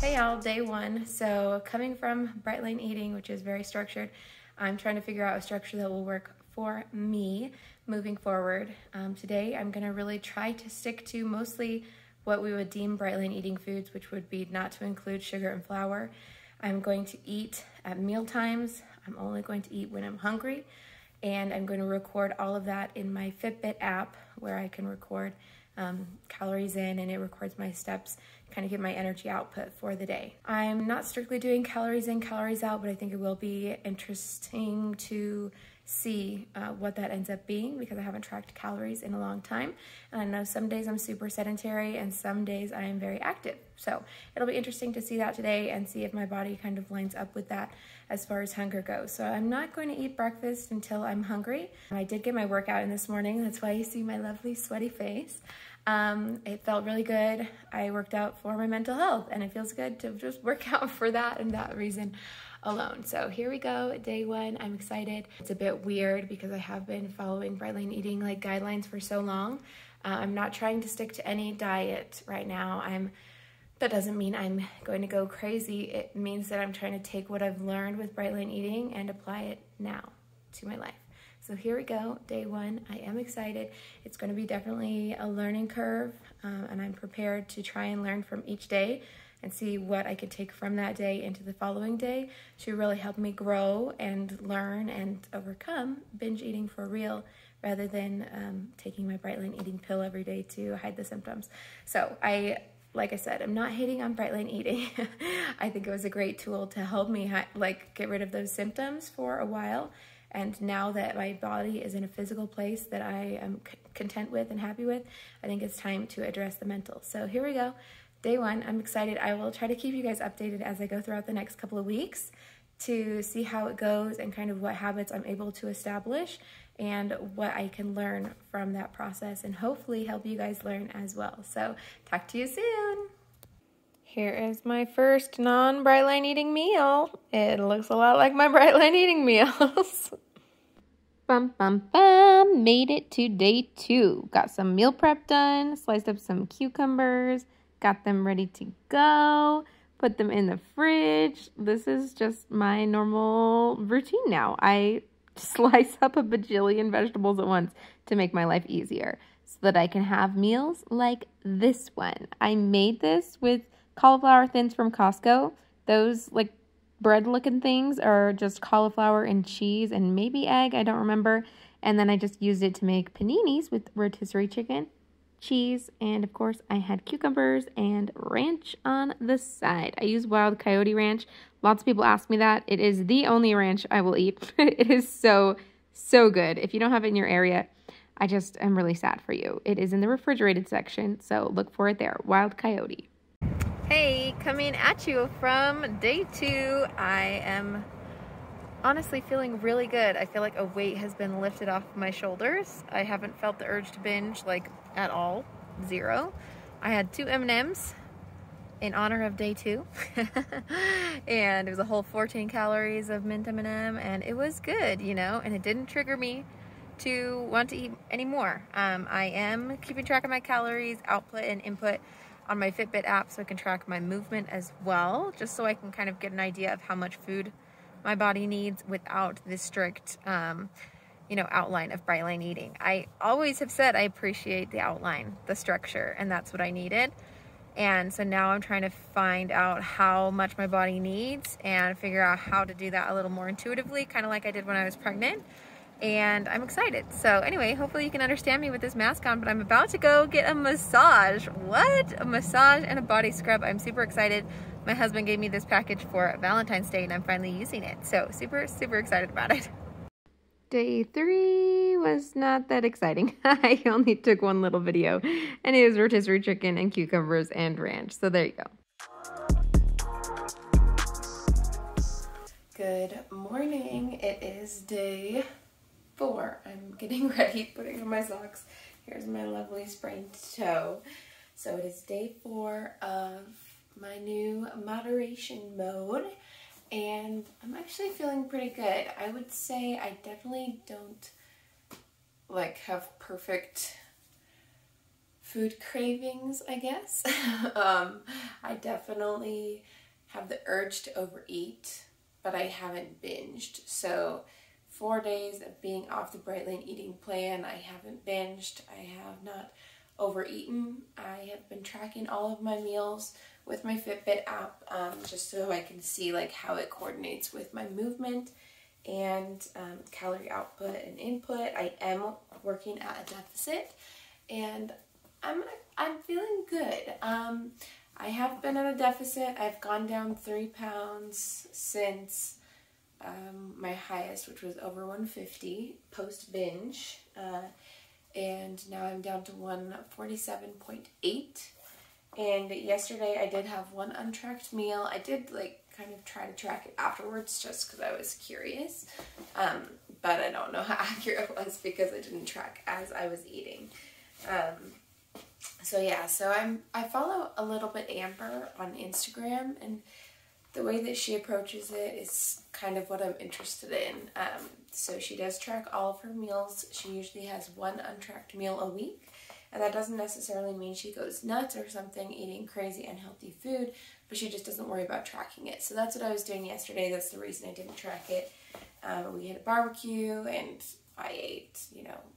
Hey y'all, day one. So coming from Bright Line Eating, which is very structured, I'm trying to figure out a structure that will work for me moving forward. Today I'm gonna really try to stick to mostly what we would deem Bright Line Eating foods, which would be not to include sugar and flour. I'm going to eat at meal times. I'm only going to eat when I'm hungry, and I'm going to record all of that in my Fitbit app where I can record calories in, and it records my steps, kind of get my energy output for the day. I'm not strictly doing calories in, calories out, but I think it will be interesting to see what that ends up being, because I haven't tracked calories in a long time. And I know some days I'm super sedentary and some days I am very active. So it'll be interesting to see that today and see if my body kind of lines up with that as far as hunger goes. So I'm not going to eat breakfast until I'm hungry. I did get my workout in this morning. That's why you see my lovely sweaty face. It felt really good. I worked out for my mental health, and it feels good to just work out for that and that reason alone. So here we go, day one. I'm excited. It's a bit weird because I have been following Bright Line Eating guidelines for so long. I'm not trying to stick to any diet right now. That doesn't mean I'm going to go crazy. It means that I'm trying to take what I've learned with Bright Line Eating and apply it now to my life. So here we go, day one. I am excited. It's going to be definitely a learning curve, and I'm prepared to try and learn from each day and see what I could take from that day into the following day to really help me grow and learn and overcome binge eating for real, rather than taking my Bright Line Eating pill every day to hide the symptoms. So like I said, I'm not hating on Bright Line Eating. I think it was a great tool to help me get rid of those symptoms for a while. And now that my body is in a physical place that I am content with and happy with, I think it's time to address the mental. So here we go, day one. I'm excited. I will try to keep you guys updated as I go throughout the next couple of weeks to see how it goes and kind of what habits I'm able to establish and what I can learn from that process, and hopefully help you guys learn as well. So talk to you soon. Here is my first non-Bright Line Eating meal. It looks a lot like my Bright Line Eating meals. Bum, bum, bum. Made it to day two. Got some meal prep done, sliced up some cucumbers, got them ready to go, put them in the fridge. This is just my normal routine now. I slice up a bajillion vegetables at once to make my life easier so that I can have meals like this one. I made this with cauliflower thins from Costco. Those bread looking things are just cauliflower and cheese and maybe egg, I don't remember. And then I just used it to make paninis with rotisserie chicken, cheese, and of course I had cucumbers and ranch on the side. I use Wild Coyote ranch. Lots of people ask me that. It is the only ranch I will eat. It is so good. If you don't have it in your area, I just am really sad for you. It is in the refrigerated section, so look for it there. Wild Coyote. Hey, coming at you from day two. I am honestly feeling really good. I feel like a weight has been lifted off my shoulders. I haven't felt the urge to binge at all. Zero. I had 2 M&Ms in honor of day two. And it was a whole 14 calories of mint M&M, and it was good, and it didn't trigger me to want to eat anymore. I am keeping track of my calories, output, and input on my Fitbit app so I can track my movement as well, just so I can kind of get an idea of how much food my body needs without the strict, outline of Bright Line Eating. I always have said I appreciate the outline, the structure, and that's what I needed. And so now I'm trying to find out how much my body needs and figure out how to do that a little more intuitively, kind of like I did when I was pregnant. And I'm excited. So anyway, hopefully you can understand me with this mask on, but I'm about to go get a massage. What? A massage and a body scrub. I'm super excited. My husband gave me this package for Valentine's Day, and I'm finally using it. So super excited about it. Day 3 was not that exciting. I only took one little video, and it was rotisserie chicken and cucumbers and ranch. So there you go. Good morning. It is day 4. I'm getting ready, putting on my socks. Here's my lovely sprained toe. So it is day 4 of my new moderation mode, and I'm actually feeling pretty good. I would say I definitely don't have perfect food cravings, I guess. I definitely have the urge to overeat, but I haven't binged. So 4 days of being off the Bright Lane eating plan, I haven't binged. I have not overeaten. I have been tracking all of my meals with my Fitbit app, just so I can see like how it coordinates with my movement and calorie output and input. I am working at a deficit, and I'm feeling good. I have been at a deficit. I've gone down 3 pounds since my highest, which was over 150 post binge, and now I'm down to 147.8. And yesterday I did have one untracked meal. I did like kind of try to track it afterwards just because I was curious, but I don't know how accurate it was because I didn't track as I was eating. So yeah, I follow a little bit Amber on Instagram, and the way that she approaches it is kind of what I'm interested in. So she does track all of her meals. She usually has one untracked meal a week, and that doesn't necessarily mean she goes nuts or something eating crazy unhealthy food, but she just doesn't worry about tracking it. So that's what I was doing yesterday. That's the reason I didn't track it. We had a barbecue, and I ate,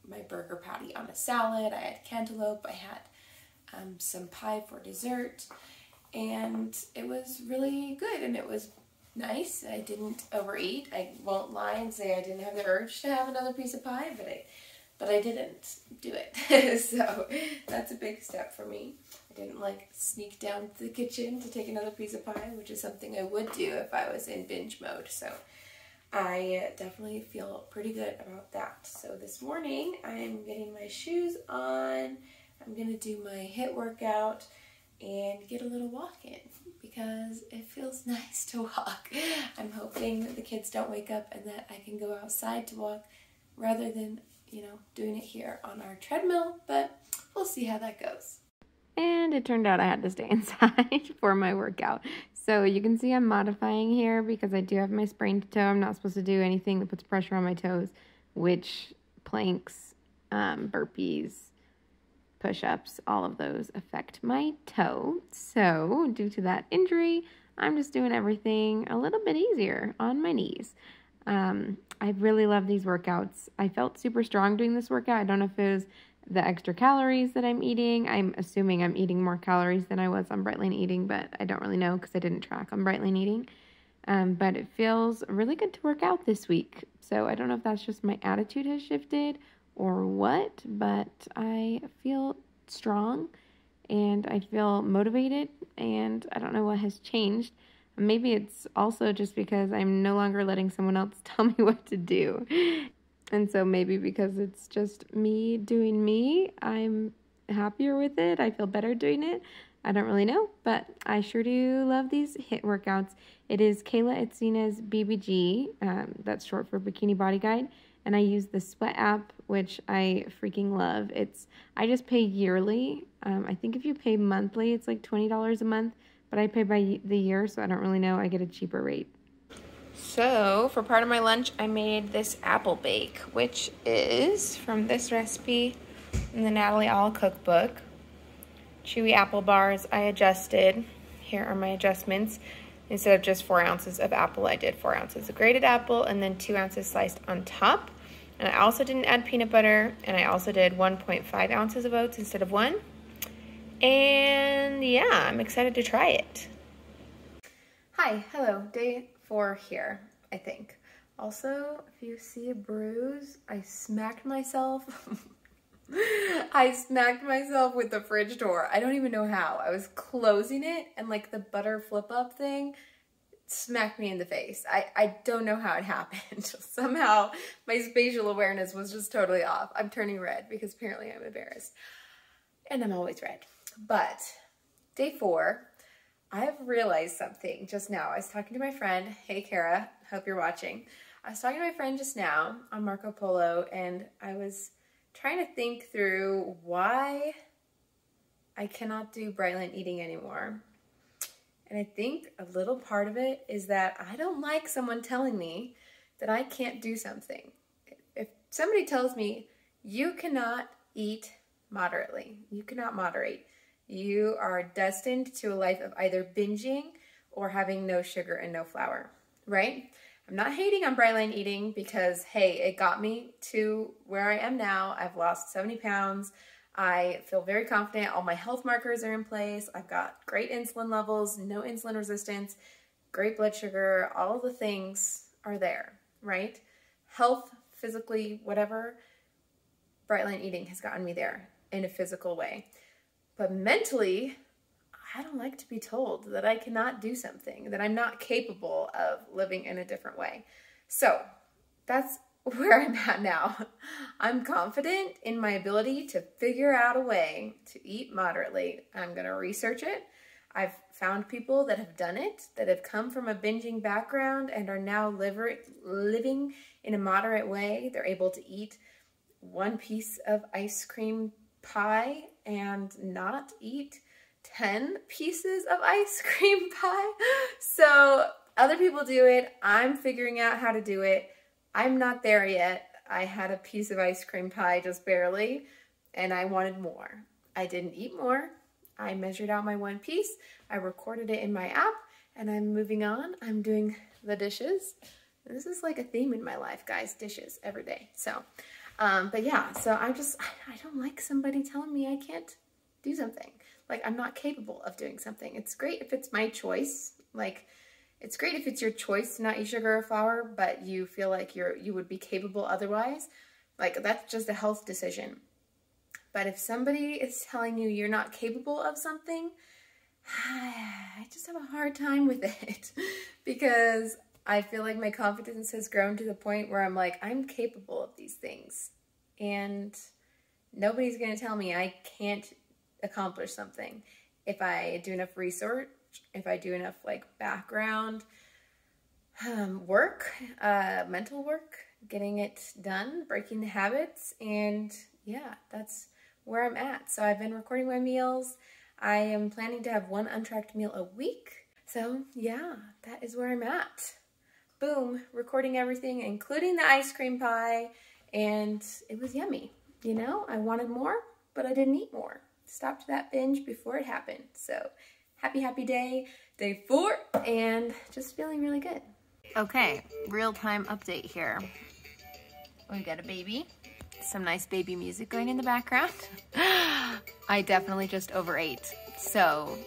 my burger patty on a salad. I had cantaloupe. I had some pie for dessert, and it was really good, and it was nice. I didn't overeat. I won't lie and say I didn't have the urge to have another piece of pie, but I didn't do it. So that's a big step for me. I didn't sneak down to the kitchen to take another piece of pie, which is something I would do if I was in binge mode. So I definitely feel pretty good about that. So this morning I'm getting my shoes on. I'm going to do my HIIT workout and get a little walk in because it feels nice to walk. I'm hoping that the kids don't wake up and that I can go outside to walk rather than, doing it here on our treadmill, but we'll see how that goes. And it turned out I had to stay inside for my workout. So you can see I'm modifying here because I do have my sprained toe. I'm not supposed to do anything that puts pressure on my toes, which planks, burpees, push-ups, all of those affect my toe. So due to that injury, I'm just doing everything a little bit easier on my knees. I really love these workouts. I felt super strong doing this workout. I don't know if it was the extra calories that I'm eating. I'm assuming I'm eating more calories than I was on Bright Lane Eating, but I don't really know because I didn't track on Bright Lane Eating. But it feels really good to work out this week. So I don't know if that's just my attitude has shifted or what, but I feel strong and I feel motivated, and I don't know what has changed. Maybe it's also just because I'm no longer letting someone else tell me what to do. And so maybe because it's just me doing me, I'm happier with it. I feel better doing it. I don't really know, but I sure do love these HIIT workouts. It is Kaale Etzina's BBG, that's short for Bikini Body Guide, and I use the Sweat app, which I freaking love. I just pay yearly. I think if you pay monthly, it's like $20 a month, but I pay by the year, so I don't really know. I get a cheaper rate. So for part of my lunch, I made this apple bake, which is from this recipe in the Natalie All cookbook. Chewy apple bars I adjusted. Here are my adjustments. Instead of just 4 ounces of apple, I did 4 ounces of grated apple and then 2 ounces sliced on top. And I also didn't add peanut butter, and I also did 1.5 ounces of oats instead of 1. And yeah, I'm excited to try it. Hi, hello, day 4 here, I think. Also, if you see a bruise, I smacked myself. I smacked myself with the fridge door. I don't even know how. I was closing it, and the butter flip up thing smacked me in the face. I don't know how it happened. Somehow my spatial awareness was just totally off. I'm turning red because apparently I'm embarrassed. And I'm always red. But day 4, I have realized something just now. I was talking to my friend. Hey, Kara. Hope you're watching. I was talking to my friend just now on Marco Polo, and I was trying to think through why I cannot do Bright Lane Eating anymore. And I think a little part of it is that I don't like someone telling me that I can't do something. If somebody tells me, you cannot eat moderately. You cannot moderate. You are destined to a life of either binging or having no sugar and no flour, right? I'm not hating on bright line eating because, hey, it got me to where I am now. I've lost 70 pounds. I feel very confident. All my health markers are in place. I've got great insulin levels, no insulin resistance, great blood sugar. All the things are there, right? Health, physically, whatever, bright line eating has gotten me there in a physical way. But mentally, I don't like to be told that I cannot do something, that I'm not capable of living in a different way. So that's where I'm at now. I'm confident in my ability to figure out a way to eat moderately. I'm going to research it. I've found people that have done it, that have come from a binging background and are now living in a moderate way. They're able to eat one piece of ice cream pie and not eat 10 pieces of ice cream pie. So other people do it. I'm figuring out how to do it. I'm not there yet. I had a piece of ice cream pie just barely, and I wanted more. I didn't eat more. I measured out my one piece. I recorded it in my app, and I'm moving on. I'm doing the dishes. This is like a theme in my life, guys, dishes every day. So, but yeah, so I don't like somebody telling me I can't do something. Like, I'm not capable of doing something. It's great if it's my choice. Like, it's great if it's your choice to not eat sugar or flour, but you feel like you would be capable otherwise. Like, that's just a health decision. But if somebody is telling you you're not capable of something, I just have a hard time with it because I feel like my confidence has grown to the point where I'm like, I'm capable of these things. And nobody's going to tell me I can't accomplish something. If I do enough research, if I do enough like background work, mental work, getting it done, breaking the habits, and yeah, that's where I'm at. So I've been recording my meals. I am planning to have one untracked meal a week. So yeah, that is where I'm at. Boom, recording everything, including the ice cream pie, and it was yummy. You know, I wanted more, but I didn't eat more. Stopped that binge before it happened. So happy day, day 4, and just feeling really good. Okay, real-time update here. We got a baby. Some nice baby music going in the background. I definitely just overate. So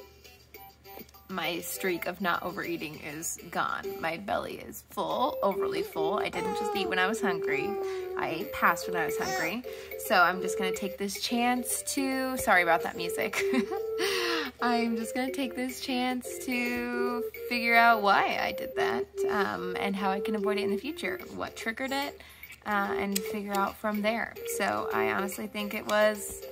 my streak of not overeating is gone. My belly is full, overly full. I didn't just eat when I was hungry. I ate past when I was hungry. So I'm just gonna take this chance to, sorry about that music. I'm just gonna take this chance to figure out why I did that and how I can avoid it in the future, what triggered it, and figure out from there. So I honestly think it was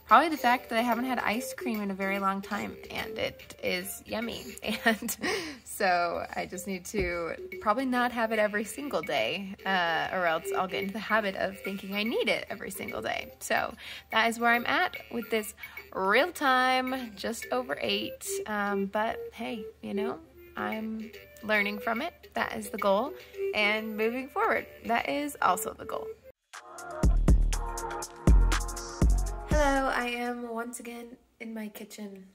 probably the fact that I haven't had ice cream in a very long time, and it is yummy. And so I just need to probably not have it every single day, or else I'll get into the habit of thinking I need it every single day. So that is where I'm at with this real time, just over 8. But hey, you know, I'm learning from it. That is the goal. And moving forward, that is also the goal. Hello, I am once again in my kitchen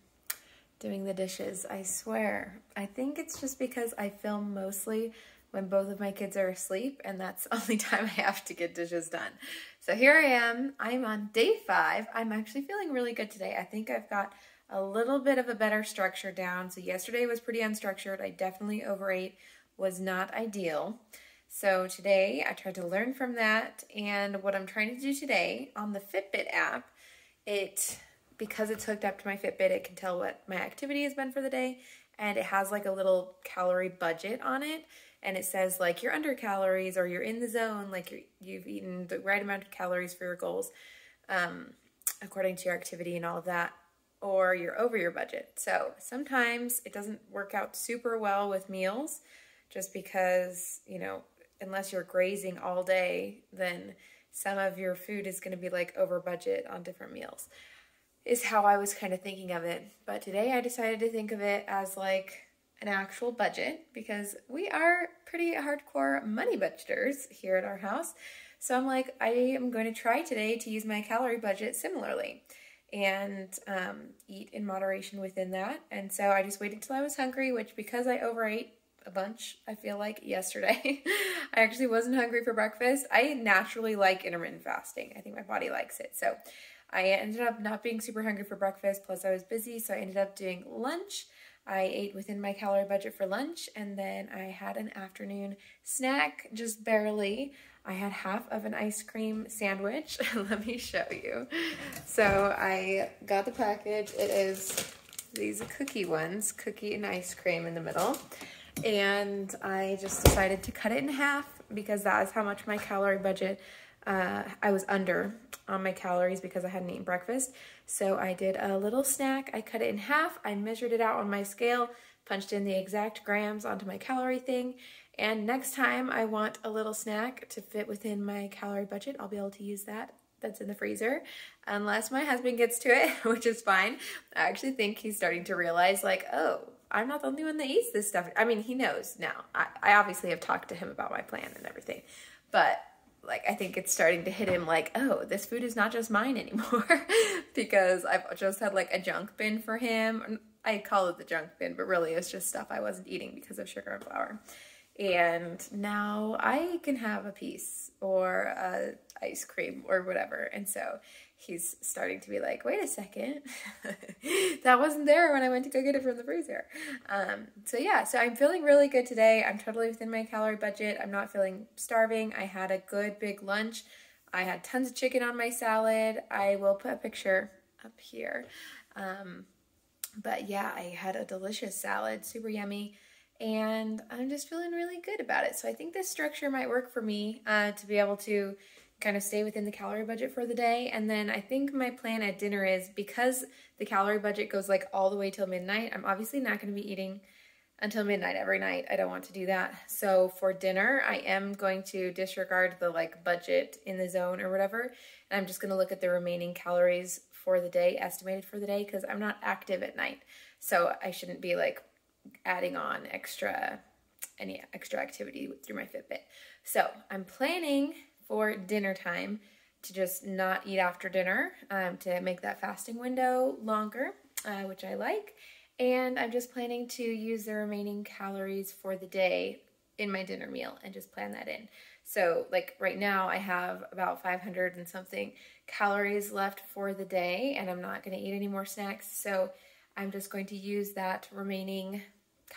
doing the dishes. I swear. I think it's just because I film mostly when both of my kids are asleep, and that's the only time I have to get dishes done. So here I am. I'm on day 5. I'm actually feeling really good today. I think I've got a little bit of a better structure down. So yesterday was pretty unstructured. I definitely overate, was not ideal. So today I tried to learn from that, and what I'm trying to do today on the Fitbit app, because it's hooked up to my Fitbit, it can tell what my activity has been for the day, and it has like a little calorie budget on it, and it says like you're under calories or you're in the zone, like you've eaten the right amount of calories for your goals, according to your activity and all of that, or you're over your budget. So sometimes it doesn't work out super well with meals, just because, you know, unless you're grazing all day, then some of your food is going to be like over budget on different meals, is how I was kind of thinking of it. But today I decided to think of it as like an actual budget, because we are pretty hardcore money budgeters here at our house. So I'm like, I am going to try today to use my calorie budget similarly and eat in moderation within that. And so I just waited till I was hungry, which because I overate a bunch, I feel like yesterday, I actually wasn't hungry for breakfast. I naturally like intermittent fasting. I think my body likes it. So I ended up not being super hungry for breakfast, plus I was busy, so I ended up doing lunch. I ate within my calorie budget for lunch, and then I had an afternoon snack, just barely. I had half of an ice cream sandwich. Let me show you. So I got the package. It is these cookie ones, cookie and ice cream in the middle. And I just decided to cut it in half because that is how much my calorie budget, I was under on my calories because I hadn't eaten breakfast. So I did a little snack. I cut it in half. I measured it out on my scale, punched in the exact grams onto my calorie thing. And next time I want a little snack to fit within my calorie budget, I'll be able to use that. That's in the freezer, unless my husband gets to it, which is fine. I actually think he's starting to realize, like, oh, I'm not the only one that eats this stuff. I mean, he knows now. I obviously have talked to him about my plan and everything, but like, I think it's starting to hit him like, oh, this food is not just mine anymore because I've just had like a junk bin for him. I call it the junk bin, but really it's just stuff I wasn't eating because of sugar and flour. And now I can have a piece or ice cream or whatever. And so he's starting to be like, wait a second, that wasn't there when I went to go get it from the freezer. So yeah, so I'm feeling really good today. I'm totally within my calorie budget. I'm not feeling starving. I had a good big lunch. I had tons of chicken on my salad. I will put a picture up here. But yeah, I had a delicious salad, super yummy. And I'm just feeling really good about it. So I think this structure might work for me to be able to kind of stay within the calorie budget for the day. And then I think my plan at dinner is, because the calorie budget goes like all the way till midnight, I'm obviously not going to be eating until midnight every night. I don't want to do that. So for dinner, I am going to disregard the like budget in the zone or whatever. And I'm just going to look at the remaining calories for the day, estimated for the day, because I'm not active at night. So I shouldn't be like adding on any extra activity through my Fitbit. So I'm planning for dinner time to just not eat after dinner, to make that fasting window longer, which I like. And I'm just planning to use the remaining calories for the day in my dinner meal and just plan that in. So like right now I have about 500 and something calories left for the day, and I'm not going to eat any more snacks. So I'm just going to use that remaining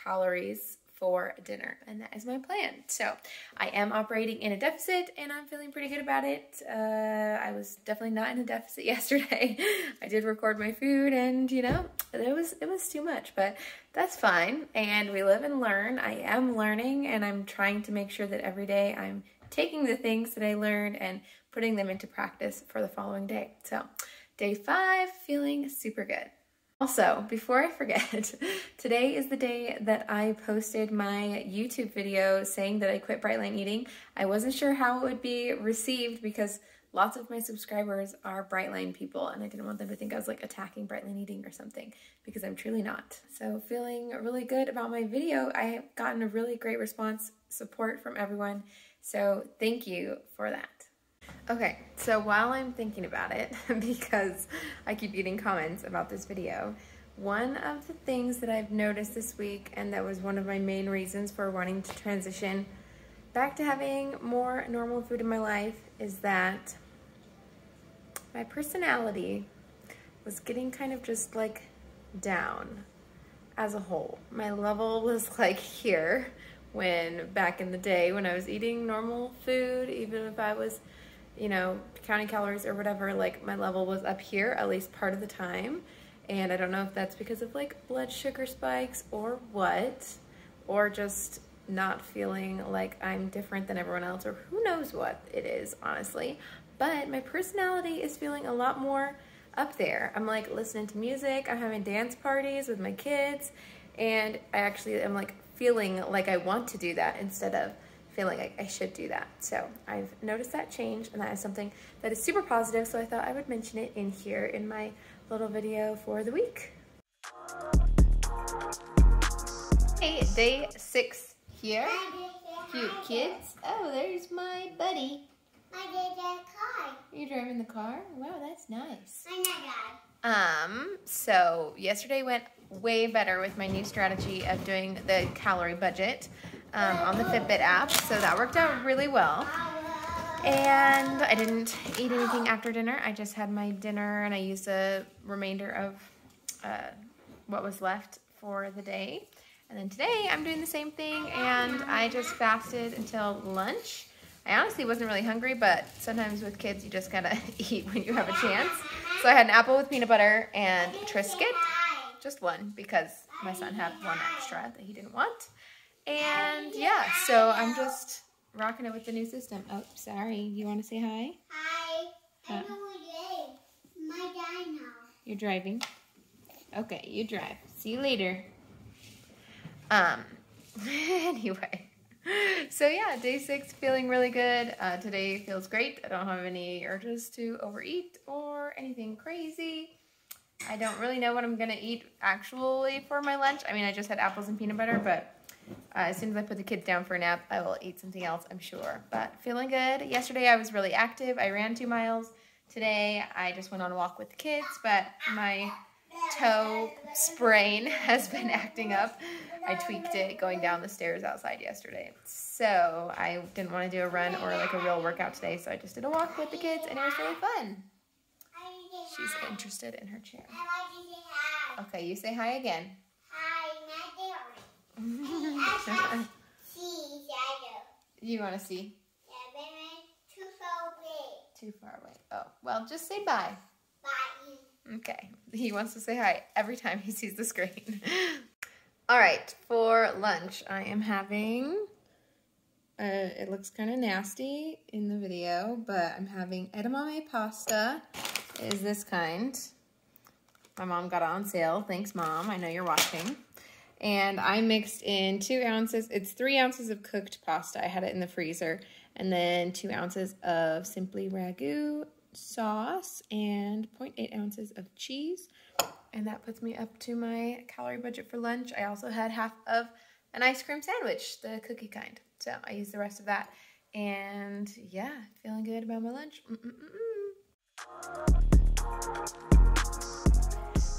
calories for dinner, and that is my plan. So I am operating in a deficit, and I'm feeling pretty good about it. I was definitely not in a deficit yesterday. I did record my food, and you know, it was too much, but that's fine. And we live and learn. I am learning, and I'm trying to make sure that every day I'm taking the things that I learned and putting them into practice for the following day. So day 5, feeling super good. Also, before I forget, today is the day that I posted my YouTube video saying that I quit Bright Line Eating. I wasn't sure how it would be received because lots of my subscribers are Bright Line people, and I didn't want them to think I was like attacking Bright Line Eating or something, because I'm truly not. So feeling really good about my video. I have gotten a really great response, support from everyone, so thank you for that. Okay, so while I'm thinking about it, because I keep getting comments about this video, one of the things that I've noticed this week, and that was one of my main reasons for wanting to transition back to having more normal food in my life, is that my personality was getting kind of just like down as a whole. My level was like here when back in the day when I was eating normal food, even if I was, you know, counting calories or whatever, like my level was up here at least part of the time. And I don't know if that's because of like blood sugar spikes or what, or just not feeling like I'm different than everyone else, or who knows what it is, honestly. But my personality is feeling a lot more up there. I'm like listening to music, I'm having dance parties with my kids, and I actually am like feeling like I want to do that instead of feeling like I should do that. So I've noticed that change, and that is something that is super positive, so I thought I would mention it in here in my little video for the week. Hey, day 6 here. Cute kids. Oh, there's my buddy. I did the car. You driving the car? Wow, that's nice. I'm not dad. So yesterday went way better with my new strategy of doing the calorie budget on the Fitbit app. So that worked out really well. And I didn't eat anything after dinner. I just had my dinner and I used the remainder of what was left for the day. And then today I'm doing the same thing and I just fasted until lunch. I honestly wasn't really hungry, but sometimes with kids you just gotta eat when you have a chance. So I had an apple with peanut butter and Triscuit, just one because my son had one extra that he didn't want. And yeah, so I'm just rocking it with the new system. Oh, sorry. You want to say hi? Hi. I know what my dad now. You're driving? Okay, you drive. See you later. Anyway. So yeah, day 6 feeling really good. Today feels great. I don't have any urges to overeat or anything crazy. I don't really know what I'm going to eat actually for my lunch. I mean, I just had apples and peanut butter, but as soon as I put the kids down for a nap, I will eat something else, I'm sure. But feeling good. Yesterday I was really active. I ran 2 miles. Today I just went on a walk with the kids, but my toe sprain has been acting up. I tweaked it going down the stairs outside yesterday. So I didn't want to do a run or like a real workout today, so I just did a walk with the kids and it was really fun. She's interested in her chair. Okay, you say hi again. You want to see? Too far away. Too far away. Oh, well, just say bye. Bye. Okay. He wants to say hi every time he sees the screen. All right. For lunch, I am having, it looks kind of nasty in the video, but I'm having edamame pasta. It is this kind. My mom got it on sale. Thanks, Mom. I know you're watching. And I mixed in 2 ounces. It's 3 ounces of cooked pasta. I had it in the freezer. And then 2 ounces of Simply Ragu sauce and 0.8 ounces of cheese. And that puts me up to my calorie budget for lunch. I also had half of an ice cream sandwich, the cookie kind. So I used the rest of that. And yeah, feeling good about my lunch.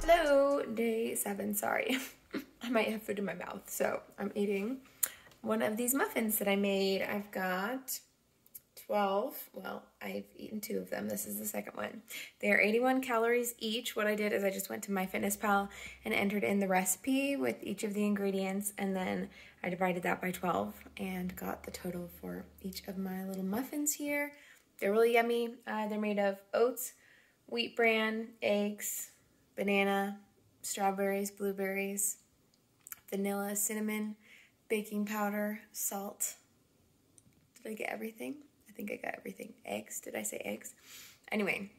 Hello, day 7, sorry. I might have food in my mouth, so I'm eating one of these muffins that I made. I've got 12, well, I've eaten 2 of them. This is the second one. They're 81 calories each. What I did is I just went to MyFitnessPal and entered in the recipe with each of the ingredients, and then I divided that by 12 and got the total for each of my little muffins here. They're really yummy. They're made of oats, wheat bran, eggs, banana, strawberries, blueberries, vanilla, cinnamon, baking powder, salt. Did I get everything? I think I got everything. Eggs, did I say eggs? Anyway,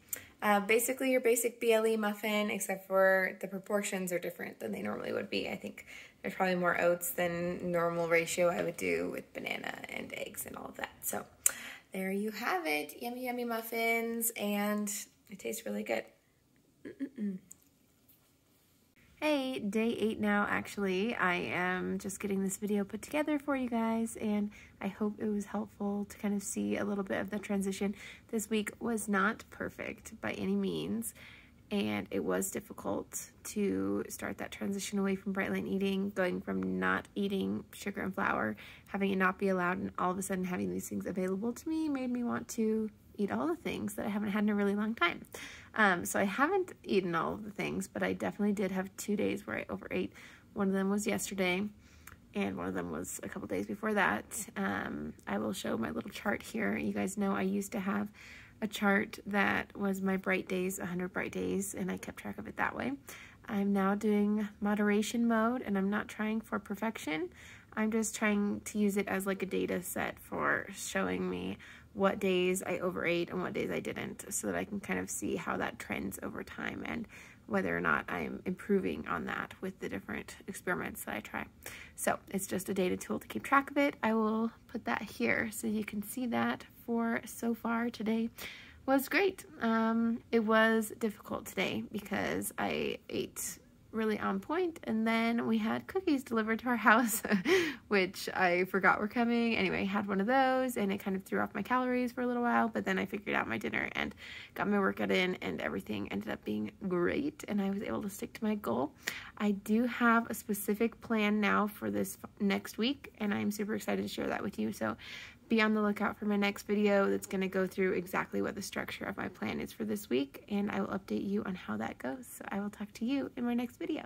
basically your basic BLE muffin, except for the proportions are different than they normally would be. I think there's probably more oats than normal ratio I would do with banana and eggs and all of that. So there you have it. Yummy, yummy muffins, and it tastes really good. Hey, day 8 now, actually. I am just getting this video put together for you guys, and I hope it was helpful to kind of see a little bit of the transition. This week was not perfect by any means, and it was difficult to start that transition away from bright line eating, going from not eating sugar and flour, having it not be allowed, and all of a sudden having these things available to me made me want to eat all the things that I haven't had in a really long time. So I haven't eaten all of the things, but I definitely did have 2 days where I overate. One of them was yesterday, and one of them was a couple days before that. I will show my little chart here. You guys know I used to have a chart that was my bright days, 100 bright days, and I kept track of it that way. I'm now doing moderation mode, and I'm not trying for perfection. I'm just trying to use it as like a data set for showing me what days I overate and what days I didn't, so that I can kind of see how that trends over time and whether or not I'm improving on that with the different experiments that I try. So it's just a data tool to keep track of it. I will put that here so you can see that for so far. Today was great. It was difficult today because I ate really on point. And then we had cookies delivered to our house, which I forgot were coming. Anyway, had one of those, and it kind of threw off my calories for a little while, but then I figured out my dinner and got my workout in, and everything ended up being great, and I was able to stick to my goal. I do have a specific plan now for this next week, and I'm super excited to share that with you. So be on the lookout for my next video that's going to go through exactly what the structure of my plan is for this week, and I will update you on how that goes. So I will talk to you in my next video.